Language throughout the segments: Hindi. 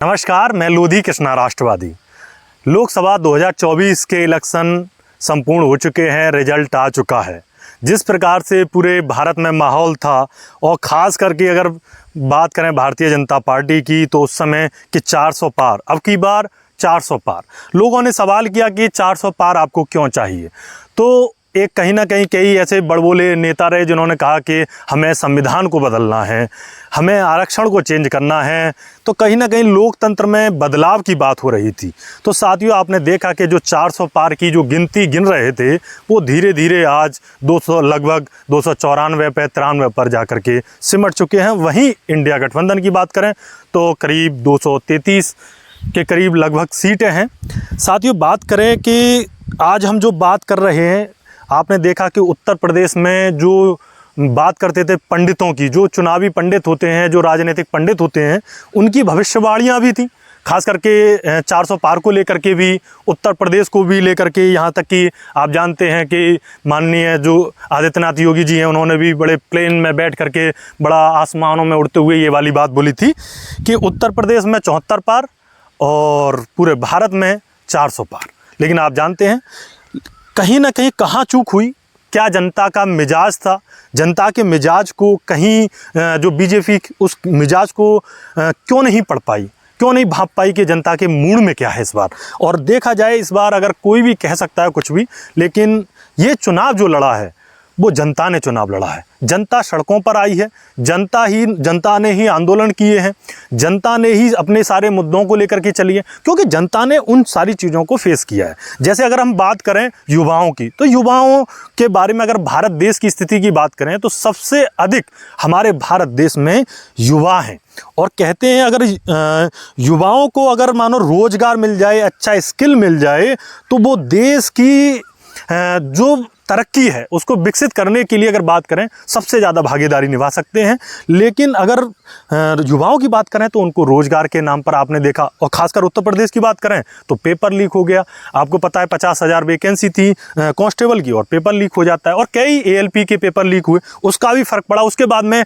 नमस्कार, मैं लोधी कृष्णा राष्ट्रवादी। लोकसभा 2024 के इलेक्शन संपूर्ण हो चुके हैं, रिजल्ट आ चुका है। जिस प्रकार से पूरे भारत में माहौल था और ख़ास करके अगर बात करें भारतीय जनता पार्टी की तो उस समय कि 400 पार, अब की बार 400 पार। लोगों ने सवाल किया कि 400 पार आपको क्यों चाहिए। तो एक कहीं ना कहीं कई ऐसे बड़बोले नेता रहे जिन्होंने कहा कि हमें संविधान को बदलना है, हमें आरक्षण को चेंज करना है। तो कहीं ना कहीं लोकतंत्र में बदलाव की बात हो रही थी। तो साथियों, आपने देखा कि जो 400 पार की जो गिनती गिन रहे थे वो धीरे धीरे आज 200 लगभग 294 पे 93 पर जाकर के सिमट चुके हैं। वहीं इंडिया गठबंधन की बात करें तो करीब 233 के करीब लगभग सीटें हैं। साथियों, बात करें कि आज हम जो बात कर रहे हैं, आपने देखा कि उत्तर प्रदेश में जो बात करते थे पंडितों की, जो चुनावी पंडित होते हैं, जो राजनीतिक पंडित होते हैं, उनकी भविष्यवाणियां भी थी। खास करके 400 पार को लेकर के भी, उत्तर प्रदेश को भी लेकर के, यहाँ तक कि आप जानते हैं कि माननीय जो आदित्यनाथ योगी जी हैं, उन्होंने भी बड़े प्लेन में बैठ करके बड़ा आसमानों में उड़ते हुए ये वाली बात बोली थी कि उत्तर प्रदेश में 74 पार और पूरे भारत में 400 पार। लेकिन आप जानते हैं कहीं ना कहीं कहाँ चूक हुई, क्या जनता का मिजाज था। जनता के मिजाज को कहीं जो बीजेपी उस मिजाज को क्यों नहीं पढ़ पाई, क्यों नहीं भाप पाई कि जनता के मूड में क्या है इस बार। और देखा जाए इस बार अगर कोई भी कह सकता है कुछ भी, लेकिन ये चुनाव जो लड़ा है वो जनता ने चुनाव लड़ा है। जनता सड़कों पर आई है, जनता ने ही आंदोलन किए हैं, जनता ने ही अपने सारे मुद्दों को लेकर के चली है, क्योंकि जनता ने उन सारी चीज़ों को फेस किया है। जैसे अगर हम बात करें युवाओं की, तो युवाओं के बारे में अगर भारत देश की स्थिति की बात करें तो सबसे अधिक हमारे भारत देश में युवा हैं। और कहते हैं अगर युवाओं को अगर मानो रोजगार मिल जाए, अच्छा स्किल मिल जाए, तो वो देश की जो तरक्की है उसको विकसित करने के लिए अगर बात करें सबसे ज़्यादा भागीदारी निभा सकते हैं। लेकिन अगर युवाओं की बात करें तो उनको रोज़गार के नाम पर आपने देखा, और ख़ासकर उत्तर प्रदेश की बात करें तो पेपर लीक हो गया। आपको पता है 50,000 वैकेंसी थी कांस्टेबल की और पेपर लीक हो जाता है, और कई ALP के पेपर लीक हुए, उसका भी फ़र्क पड़ा। उसके बाद में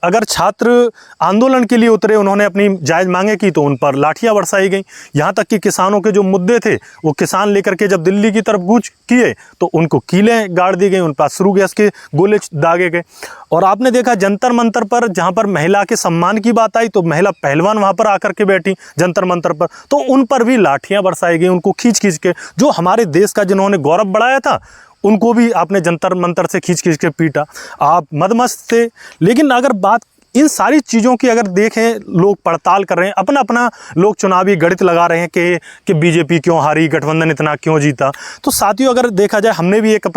अगर छात्र आंदोलन के लिए उतरे, उन्होंने अपनी जायज़ मांगे की तो उन पर लाठियाँ बरसाई गई। यहाँ तक कि किसानों के जो मुद्दे थे वो किसान लेकर के जब दिल्ली की तरफ कूच किए तो उनको कीलें गाड़ दी गई, उन पर अश्रु गैस के गोले दागे गए। और आपने देखा जंतर मंतर पर, जहां पर महिला के सम्मान की बात आई तो महिला पहलवान वहां पर आकर के बैठी जंतर मंतर पर, तो उन पर भी लाठियां बरसाई गई, उनको खींच खींच के। जो हमारे देश का जिन्होंने गौरव बढ़ाया था उनको भी आपने जंतर मंतर से खींच खींच के पीटा। आप मदमस्त थे। लेकिन अगर बात इन सारी चीज़ों की अगर देखें, लोग पड़ताल कर रहे हैं, अपना अपना लोग चुनावी गणित लगा रहे हैं कि बीजेपी क्यों हारी, गठबंधन इतना क्यों जीता। तो साथियों, अगर देखा जाए, हमने भी एक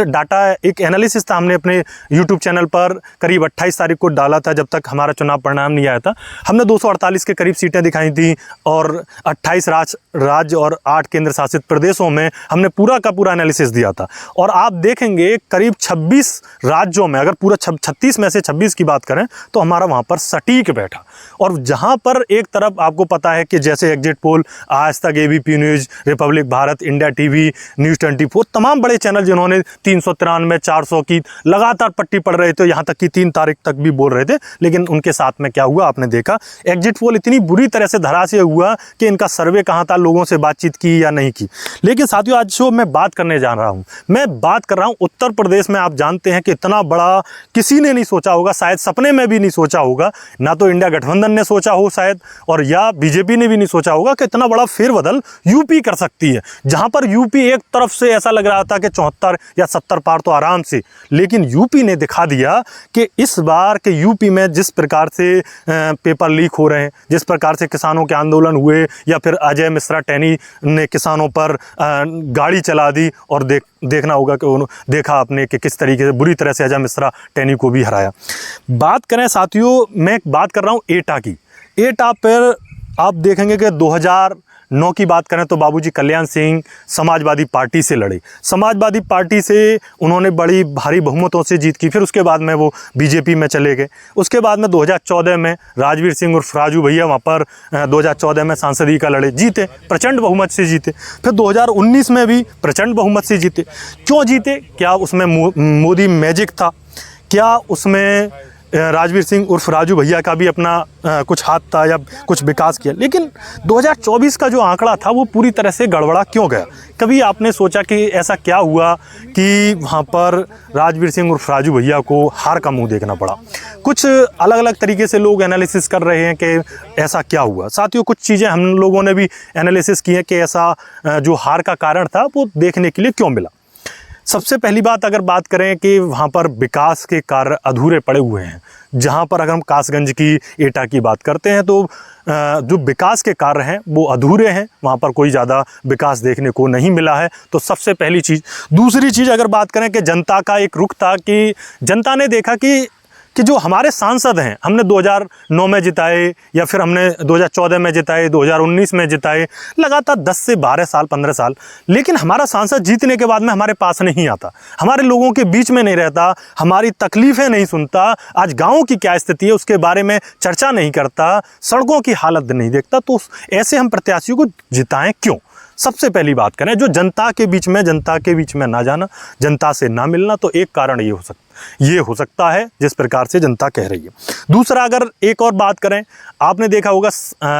डाटा, एक एनालिसिस था, हमने अपने यूट्यूब चैनल पर करीब 28 तारीख को डाला था, जब तक हमारा चुनाव परिणाम नहीं आया था। हमने 248 के करीब सीटें दिखाई थी और 28 राज्य और 8 केंद्र शासित प्रदेशों में हमने पूरा का पूरा एनालिसिस दिया था। और आप देखेंगे करीब 26 राज्यों में, अगर पूरा 36 में से 26 की बात करें तो हमारा वहां पर सटीक बैठा। और जहां पर एक तरफ आपको पता है कि जैसे एग्जिट पोल, आज तक, ABP news, Republic Bharat, India TV, news 24, तमाम बड़े चैनल जिन्होंने 393, 400 की लगातार पट्टी पड़ रहे थे, यहां तक कि 3 तारीख तक भी बोल रहे थे। लेकिन उनके साथ में क्या हुआ आपने देखा, एग्जिट पोल इतनी बुरी तरह से धराशायी हुआ कि इनका सर्वे कहां था, लोगों से बातचीत की या नहीं की। लेकिन साथियों, आज जो मैं बात करने जा रहा हूं, मैं बात कर रहा हूं उत्तर प्रदेश में। आप जानते हैं कि इतना बड़ा किसी ने नहीं सोचा होगा, शायद सपने में भी नहीं सोचा होगा, ना तो इंडिया गठबंधन ने सोचा हो शायद, और या बीजेपी ने भी नहीं सोचा होगा कि इतना बड़ा फेरबदल यूपी कर सकती है। जहां पर यूपी एक तरफ से ऐसा लग रहा था कि 74 या 70 पार तो आराम से, लेकिन यूपी ने दिखा दिया कि इस बार के यूपी में जिस प्रकार से पेपर लीक हो रहे हैं, जिस प्रकार से किसानों के आंदोलन हुए, या फिर अजय मिश्रा टैनी ने किसानों पर गाड़ी चला दी, और देखना होगा कि देखा आपने कि किस तरीके से बुरी तरह से अजय मिश्रा टैनी को भी हराया। बात करें साथियों, मैं बात कर रहा हूं एटा की। एटा पर आप देखेंगे कि 2009 की बात करें तो बाबूजी कल्याण सिंह समाजवादी पार्टी से लड़े। समाजवादी पार्टी से उन्होंने बड़ी भारी बहुमतों से जीत की। फिर उसके बाद में वो बीजेपी में चले गए। उसके बाद में 2014 में राजवीर सिंह उर्फ राजू भैया वहाँ पर 2014 में सांसदी का लड़े, जीते, प्रचंड बहुमत से जीते। फिर 2019 में भी प्रचंड बहुमत से जीते। क्यों जीते? क्या उसमें मोदी मैजिक था? क्या उसमें राजवीर सिंह उर्फ राजू भैया का भी अपना कुछ हाथ था या कुछ विकास किया, लेकिन 2024 का जो आंकड़ा था वो पूरी तरह से गड़बड़ा क्यों गया? कभी आपने सोचा कि ऐसा क्या हुआ कि वहाँ पर राजवीर सिंह उर्फ राजू भैया को हार का मुंह देखना पड़ा? कुछ अलग अलग तरीके से लोग एनालिसिस कर रहे हैं कि ऐसा क्या हुआ। साथियों, कुछ चीज़ें हम लोगों ने भी एनालिसिस की है कि ऐसा जो हार का कारण था वो देखने के लिए क्यों मिला। सबसे पहली बात अगर बात करें कि वहाँ पर विकास के कार्य अधूरे पड़े हुए हैं। जहाँ पर अगर हम कासगंज की एटा की बात करते हैं तो जो विकास के कार्य हैं वो अधूरे हैं, वहाँ पर कोई ज़्यादा विकास देखने को नहीं मिला है। तो सबसे पहली चीज़। दूसरी चीज़ अगर बात करें कि जनता का एक रुख था कि जनता ने देखा कि जो हमारे सांसद हैं, हमने 2009 में जिताए या फिर हमने 2014 में जिताए, 2019 में जिताए, लगातार 10 से 12 साल 15 साल, लेकिन हमारा सांसद जीतने के बाद में हमारे पास नहीं आता, हमारे लोगों के बीच में नहीं रहता, हमारी तकलीफ़ें नहीं सुनता, आज गाँव की क्या स्थिति है उसके बारे में चर्चा नहीं करता, सड़कों की हालत नहीं देखता। तो ऐसे हम प्रत्याशियों को जिताएँ क्यों? सबसे पहली बात करें, जो जनता के बीच में ना जाना, जनता से ना मिलना, तो एक कारण ये हो सकता है जिस प्रकार से जनता कह रही है। दूसरा, अगर एक और बात करें, आपने देखा होगा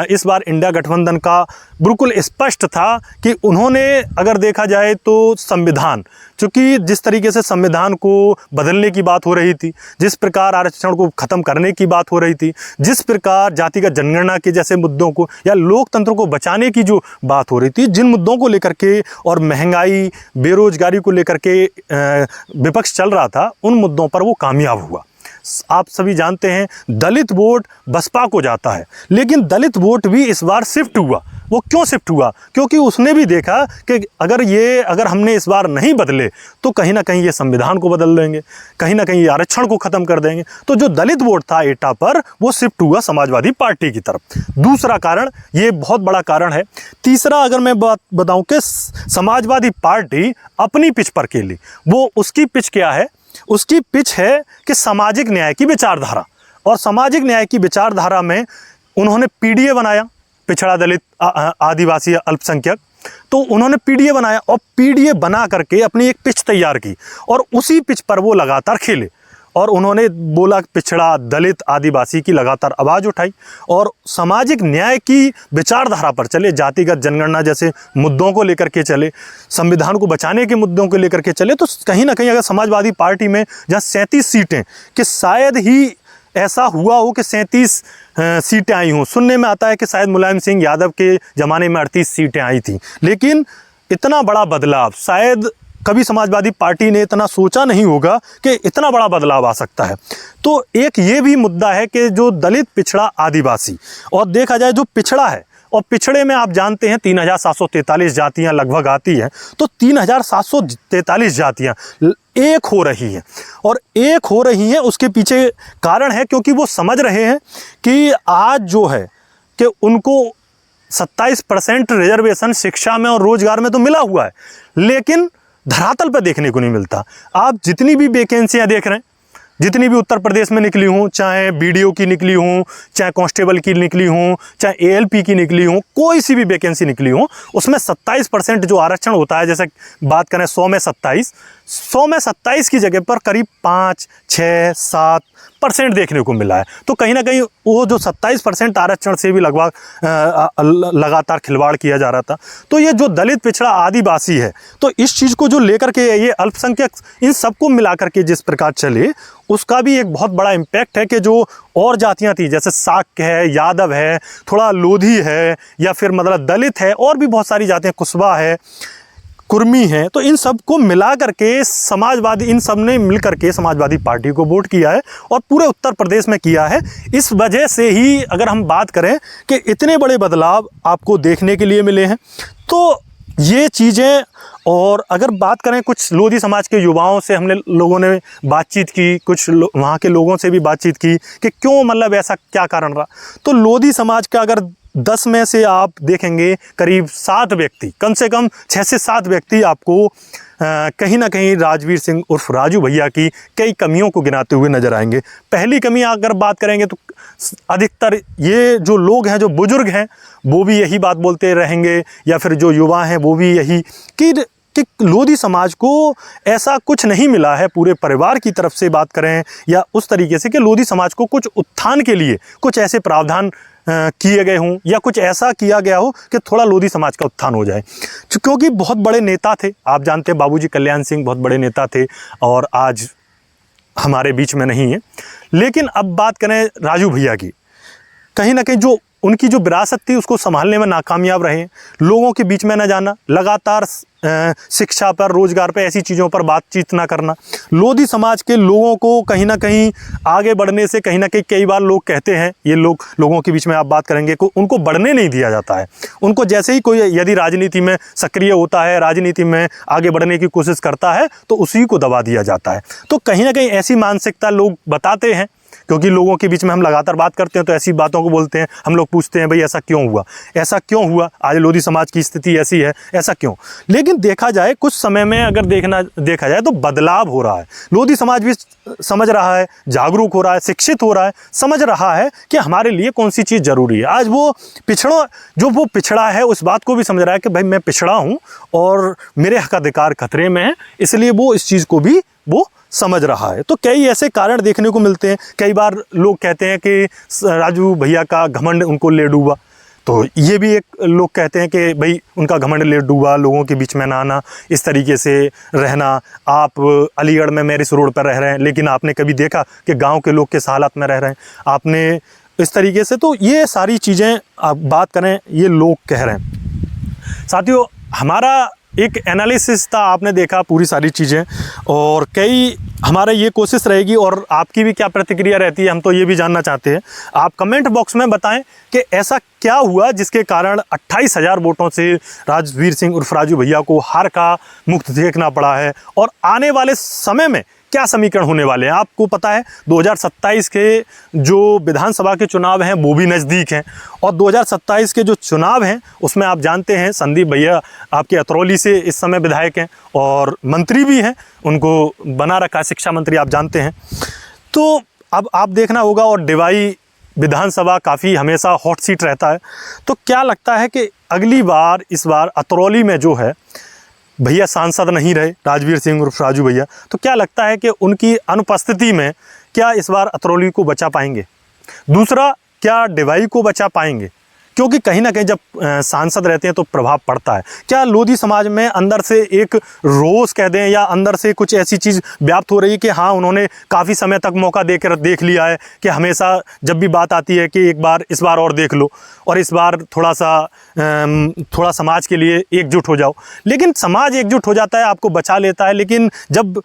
इस बार इंडिया गठबंधन का बिल्कुल स्पष्ट था कि उन्होंने अगर देखा जाए तो संविधान, चूँकि जिस तरीके से संविधान को बदलने की बात हो रही थी, जिस प्रकार आरक्षण को ख़त्म करने की बात हो रही थी, जिस प्रकार जातिगत जनगणना के जैसे मुद्दों को या लोकतंत्र को बचाने की जो बात हो रही थी, जिन मुद्दों को लेकर के और महंगाई बेरोजगारी को लेकर के विपक्ष चल रहा था, उन मुद्दों पर वो कामयाब हुआ। आप सभी जानते हैं दलित वोट बसपा को जाता है, लेकिन दलित वोट भी इस बार शिफ्ट हुआ। वो क्यों शिफ्ट हुआ? क्योंकि उसने भी देखा कि अगर हमने इस बार नहीं बदले तो कहीं ना कहीं ये संविधान को बदल देंगे, कहीं ना कहीं ये आरक्षण को ख़त्म कर देंगे। तो जो दलित वोट था एटा पर, वो शिफ्ट हुआ समाजवादी पार्टी की तरफ। दूसरा कारण, ये बहुत बड़ा कारण है। तीसरा, अगर मैं बात बताऊं कि समाजवादी पार्टी अपनी पिच पर खेली, वो उसकी पिच क्या है? उसकी पिच है कि सामाजिक न्याय की विचारधारा, और सामाजिक न्याय की विचारधारा में उन्होंने पीडीए बनाया, पिछड़ा दलित आदिवासी अल्पसंख्यक। तो उन्होंने पीडीए बनाया और पीडीए बना करके अपनी एक पिच तैयार की और उसी पिच पर वो लगातार खेले और उन्होंने बोला पिछड़ा दलित आदिवासी की लगातार आवाज़ उठाई और सामाजिक न्याय की विचारधारा पर चले, जातिगत जनगणना जैसे मुद्दों को लेकर के चले, संविधान को बचाने के मुद्दों को लेकर के चले। तो कहीं ना कहीं अगर समाजवादी पार्टी में जहाँ 37 सीटें, कि शायद ही ऐसा हुआ हो कि 37 सीटें आई हों, सुनने में आता है कि शायद मुलायम सिंह यादव के ज़माने में 38 सीटें आई थी, लेकिन इतना बड़ा बदलाव शायद कभी समाजवादी पार्टी ने इतना सोचा नहीं होगा कि इतना बड़ा बदलाव आ सकता है। तो एक ये भी मुद्दा है कि जो दलित, पिछड़ा, आदिवासी, और देखा जाए जो पिछड़ा है, और पिछड़े में आप जानते हैं 3743 जातियां लगभग आती हैं, तो 3743 जातियां एक हो रही हैं, और एक हो रही हैं उसके पीछे कारण है क्योंकि वो समझ रहे हैं कि आज जो है कि उनको 27% रिजर्वेशन शिक्षा में और रोजगार में तो मिला हुआ है, लेकिन धरातल पर देखने को नहीं मिलता। आप जितनी भी वैकेंसियां देख रहे हैं, जितनी भी उत्तर प्रदेश में निकली हों, चाहे बीडीओ की निकली हों, चाहे कांस्टेबल की निकली हों, चाहे एएलपी की निकली हों, कोई सी भी वैकेंसी निकली हो, उसमें 27% जो आरक्षण होता है, जैसे बात करें 100 में 27 की जगह पर करीब 5, 6, 7% देखने को मिला है। तो कहीं ना कहीं वो जो 27% आरक्षण से भी लगभग लगातार खिलवाड़ किया जा रहा था। तो ये जो दलित, पिछड़ा, आदिवासी है, तो इस चीज़ को जो लेकर के ये अल्पसंख्यक, इन सबको मिला करके जिस प्रकार चले, उसका भी एक बहुत बड़ा इम्पैक्ट है कि जो और जातियां थी, जैसे साक्य है, यादव है, थोड़ा लोधी है, या फिर मतलब दलित है, और भी बहुत सारी जातियां, कुशवा है, कुर्मी है, तो इन सब को मिला करके समाजवादी, इन सब ने मिल करके समाजवादी पार्टी को वोट किया है और पूरे उत्तर प्रदेश में किया है। इस वजह से ही अगर हम बात करें कि इतने बड़े बदलाव आपको देखने के लिए मिले हैं, तो ये चीज़ें। और अगर बात करें कुछ लोधी समाज के युवाओं से हमने लोगों ने बातचीत की, कुछ वहाँ के लोगों से भी बातचीत की कि क्यों, मतलब ऐसा क्या कारण रहा। तो लोधी समाज का अगर 10 में से आप देखेंगे करीब 7 व्यक्ति, कम से कम 6 से 7 व्यक्ति आपको कहीं ना कहीं राजवीर सिंह उर्फ राजू भैया की कई कमियों को गिनाते हुए नजर आएंगे। पहली कमी अगर बात करेंगे तो अधिकतर ये जो लोग हैं, जो बुजुर्ग हैं, वो भी यही बात बोलते रहेंगे, या फिर जो युवा हैं वो भी यही, कि कि लोधी समाज को ऐसा कुछ नहीं मिला है पूरे परिवार की तरफ से बात करें या उस तरीके से कि लोधी समाज को कुछ उत्थान के लिए कुछ ऐसे प्रावधान किए गए हों या कुछ ऐसा किया गया हो कि थोड़ा लोधी समाज का उत्थान हो जाए। क्योंकि बहुत बड़े नेता थे, आप जानते हैं बाबूजी कल्याण सिंह बहुत बड़े नेता थे और आज हमारे बीच में नहीं है। लेकिन अब बात करें राजू भैया की, कहीं ना कहीं जो उनकी जो विरासत थी उसको संभालने में नाकामयाब रहे। लोगों के बीच में न जाना, लगातार शिक्षा पर, रोजगार पर, ऐसी चीज़ों पर बातचीत ना करना, लोधी समाज के लोगों को कहीं ना कहीं आगे बढ़ने से कहीं ना कहीं कई बार लोग कहते हैं, ये लोगों के बीच में आप बात करेंगे को उनको बढ़ने नहीं दिया जाता है। उनको जैसे ही कोई यदि राजनीति में सक्रिय होता है, राजनीति में आगे बढ़ने की कोशिश करता है तो उसी को दबा दिया जाता है। तो कहीं ना कहीं ऐसी मानसिकता लोग बताते हैं, क्योंकि लोगों के बीच में हम लगातार बात करते हैं तो ऐसी बातों को बोलते हैं। हम लोग पूछते हैं भाई ऐसा क्यों हुआ, ऐसा क्यों हुआ, आज लोधी समाज की स्थिति ऐसी है, ऐसा क्यों। लेकिन देखा जाए कुछ समय में अगर देखा जाए तो बदलाव हो रहा है। लोधी समाज भी समझ रहा है, जागरूक हो रहा है, शिक्षित हो रहा है, समझ रहा है कि हमारे लिए कौन सी चीज़ ज़रूरी है। आज वो पिछड़ा है उस बात को भी समझ रहा है कि भाई मैं पिछड़ा हूँ और मेरे हक अधिकार खतरे में है, इसलिए वो इस चीज़ को भी वो समझ रहा है। तो कई ऐसे कारण देखने को मिलते हैं। कई बार लोग कहते हैं कि राजू भैया का घमंड उनको ले डूबा, तो ये भी एक लोग कहते हैं कि भाई उनका घमंड ले डूबा, लोगों के बीच में ना आना, इस तरीके से रहना। आप अलीगढ़ में मैरिस रोड पर रह रहे हैं, लेकिन आपने कभी देखा कि गांव के लोग किस हालत में रह रहे हैं, आपने इस तरीके से। तो ये सारी चीज़ें आप बात करें, ये लोग कह रहे हैं। साथियों, हमारा एक एनालिसिस था, आपने देखा पूरी सारी चीज़ें, और कई हमारा ये कोशिश रहेगी और आपकी भी क्या प्रतिक्रिया रहती है हम तो ये भी जानना चाहते हैं। आप कमेंट बॉक्स में बताएं कि ऐसा क्या हुआ जिसके कारण 28,000 वोटों से राजवीर सिंह उर्फ राजू भैया को हार का मुख देखना पड़ा है, और आने वाले समय में क्या समीकरण होने वाले हैं। आपको पता है 2027 के जो विधानसभा के चुनाव हैं वो भी नज़दीक हैं, और 2027 के जो चुनाव हैं उसमें आप जानते हैं संदीप भैया आपके अतरौली से इस समय विधायक हैं और मंत्री भी हैं, उनको बना रखा है शिक्षा मंत्री, आप जानते हैं। तो अब आप देखना होगा, और डिवाई विधानसभा काफ़ी हमेशा हॉट सीट रहता है। तो क्या लगता है कि अगली बार, इस बार अतरौली में जो है भैया सांसद नहीं रहे राजवीर सिंह उर्फ राजू भैया, तो क्या लगता है कि उनकी अनुपस्थिति में क्या इस बार अतरौली को बचा पाएंगे? दूसरा, क्या डिवाई को बचा पाएंगे? क्योंकि कहीं ना कहीं जब सांसद रहते हैं तो प्रभाव पड़ता है। क्या लोधी समाज में अंदर से एक रोष कह दें या अंदर से कुछ ऐसी चीज़ व्याप्त हो रही है कि हाँ उन्होंने काफ़ी समय तक मौका देख लिया है कि हमेशा जब भी बात आती है कि इस बार और देख लो, और इस बार थोड़ा समाज के लिए एकजुट हो जाओ। लेकिन समाज एकजुट हो जाता है, आपको बचा लेता है, लेकिन जब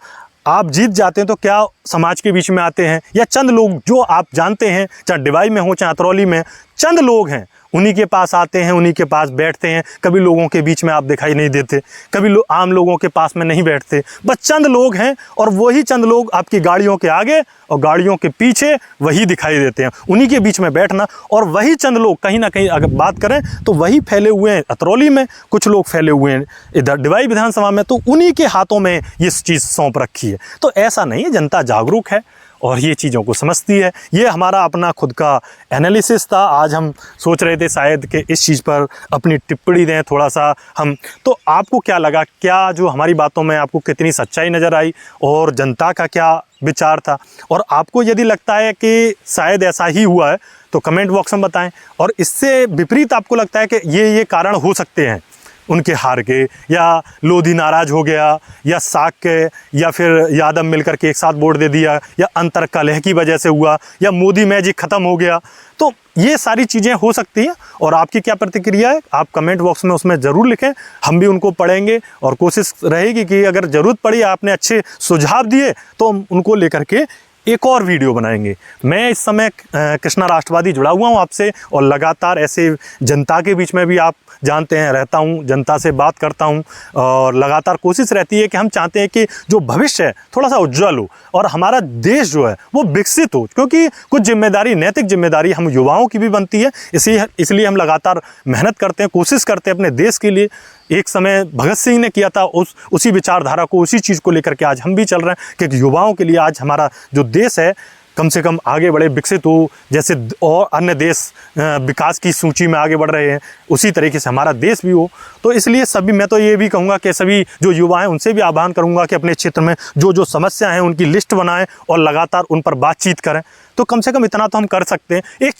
आप जीत जाते हैं तो क्या समाज के बीच में आते हैं या चंद लोग जो आप जानते हैं, चाहे डिवाई में हो चाहे अतरौली में, चंद लोग हैं, उन्हीं के पास आते हैं, उन्हीं के पास बैठते हैं। कभी लोगों के बीच में आप दिखाई नहीं देते, कभी आम लोगों के पास में नहीं बैठते, बस चंद लोग हैं, और वही चंद लोग आपकी गाड़ियों के आगे और गाड़ियों के पीछे वही दिखाई देते हैं। उन्हीं के बीच में बैठना, और वही चंद लोग कहीं ना कहीं अगर बात करें तो वही फैले हुए हैं अतरौली में, कुछ लोग फैले हुए हैं इधर डिवाई विधानसभा में, तो उन्हीं के हाथों में ये चीज़ सौंप रखी है। तो ऐसा नहीं है, जनता जागरूक है और ये चीज़ों को समझती है। ये हमारा अपना खुद का एनालिसिस था। आज हम सोच रहे थे शायद कि इस चीज़ पर अपनी टिप्पणी दें थोड़ा सा हम। तो आपको क्या लगा, क्या जो हमारी बातों में आपको कितनी सच्चाई नज़र आई और जनता का क्या विचार था? और आपको यदि लगता है कि शायद ऐसा ही हुआ है तो कमेंट बॉक्स में बताएं, और इससे विपरीत आपको लगता है कि ये कारण हो सकते हैं उनके हार के, या लोधी नाराज़ हो गया, या साक के या फिर यादव मिलकर के एक साथ वोट दे दिया, या अंतर कलह की वजह से हुआ, या मोदी मैजिक ख़त्म हो गया, तो ये सारी चीज़ें हो सकती हैं। और आपकी क्या प्रतिक्रिया है आप कमेंट बॉक्स में उसमें ज़रूर लिखें, हम भी उनको पढ़ेंगे, और कोशिश रहेगी कि अगर ज़रूरत पड़ी, आपने अच्छे सुझाव दिए तो हम उनको लेकर के एक और वीडियो बनाएंगे। मैं इस समय कृष्णा राष्ट्रवादी जुड़ा हुआ हूँ आपसे, और लगातार ऐसे जनता के बीच में भी आप जानते हैं रहता हूँ, जनता से बात करता हूँ, और लगातार कोशिश रहती है कि हम चाहते हैं कि जो भविष्य है थोड़ा सा उज्जवल हो और हमारा देश जो है वो विकसित हो, क्योंकि कुछ जिम्मेदारी, नैतिक जिम्मेदारी हम युवाओं की भी बनती है। इसलिए हम लगातार मेहनत करते हैं, कोशिश करते हैं अपने देश के लिए। एक समय भगत सिंह ने किया था, उसी विचारधारा को, उसी चीज़ को लेकर के आज हम भी चल रहे हैं कि युवाओं के लिए आज हमारा जो देश है कम से कम आगे बढ़े, विकसित हो, जैसे और अन्य देश विकास की सूची में आगे बढ़ रहे हैं उसी तरीके से हमारा देश भी हो। तो इसलिए सभी, मैं तो ये भी कहूँगा कि सभी जो युवा हैं उनसे भी आह्वान करूँगा कि अपने क्षेत्र में जो जो समस्या हैं उनकी लिस्ट बनाएं और लगातार उन पर बातचीत करें। तो कम से कम इतना तो हम कर सकते हैं, एक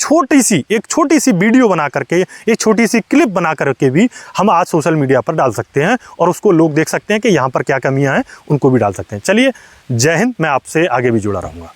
छोटी सी वीडियो बना करके, एक छोटी सी क्लिप बना करके भी हम आज सोशल मीडिया पर डाल सकते हैं और उसको लोग देख सकते हैं कि यहाँ पर क्या कमियाँ हैं, उनको भी डाल सकते हैं। चलिए, जय हिंद। मैं आपसे आगे भी जुड़ा रहूँगा।